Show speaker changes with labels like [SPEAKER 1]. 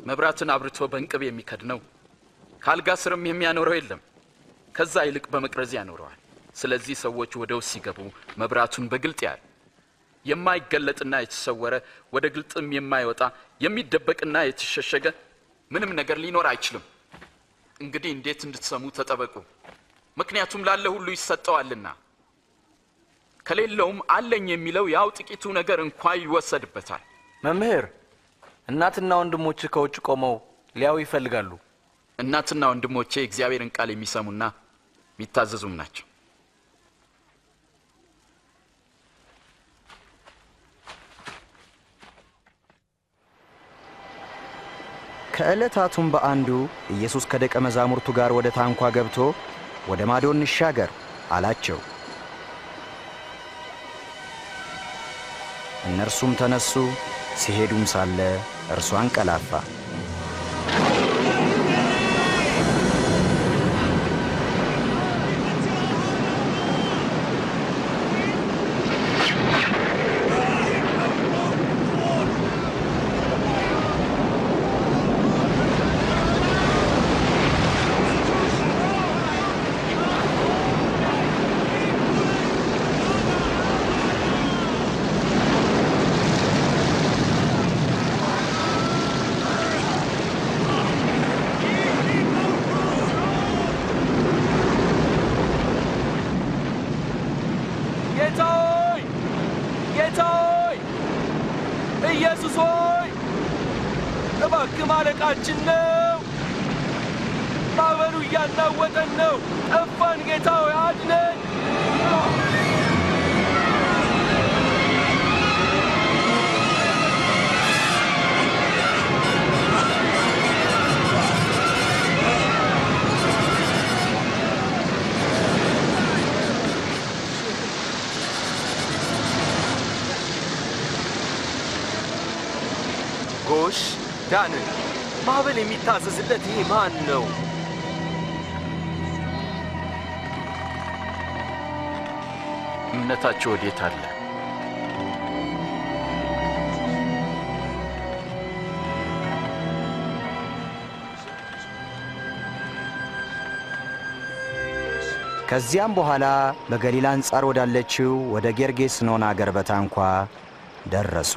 [SPEAKER 1] መብራትን አብርቶ በእንቅብ የሚከድነው ካልጋ ስርም የሚያኖረው የለም፣ ከዛ ይልቅ በመቅረዝ ያኖረዋል። ስለዚህ ሰዎች ወደ ውስጥ ሲገቡ መብራቱን በግልጥ ያያል። የማይገለጥና የተሰወረ ወደ ግልጥም የማይወጣ የሚደበቅና የተሸሸገ ምንም ነገር ሊኖር አይችልም። እንግዲህ እንዴት እንድትሰሙ ተጠበቁ፣ ምክንያቱም ላለ ሁሉ ይሰጠዋልና፣ ከሌለውም አለኝ የሚለው ያው ጥቂቱ ነገር እንኳን ይወሰድበታል።
[SPEAKER 2] መምህር፣ እናትና ወንድሞቼ ከውጭ ቆመው ሊያዩ ይፈልጋሉ።
[SPEAKER 1] እናትና ወንድሞቼ እግዚአብሔርን ቃል የሚሰሙና የሚታዘዙም ናቸው።
[SPEAKER 3] ከዕለታቱም በአንዱ ኢየሱስ ከደቀ መዛሙርቱ ጋር ወደ ታንኳ ገብቶ ወደ ማዶ እንሻገር አላቸው። እነርሱም ተነሱ፣ ሲሄዱም ሳለ እርሱ አንቀላፋ።
[SPEAKER 4] ኢየሱስ ሆይ እባክህ ማለቃችን ነው። ማዕበሉ እያናወጠን ነው። ጠፋን። ጌታ ሆይ አድነን። ጎሽ ዳንን። ማዕበል የሚታዘዝለት ይህ ማን ነው?
[SPEAKER 1] እምነታችሁ ወዴት አለ?
[SPEAKER 3] ከዚያም በኋላ በገሊላ አንጻር ወዳለችው ወደ ጌርጌስኖን አገር በታንኳ ደረሱ።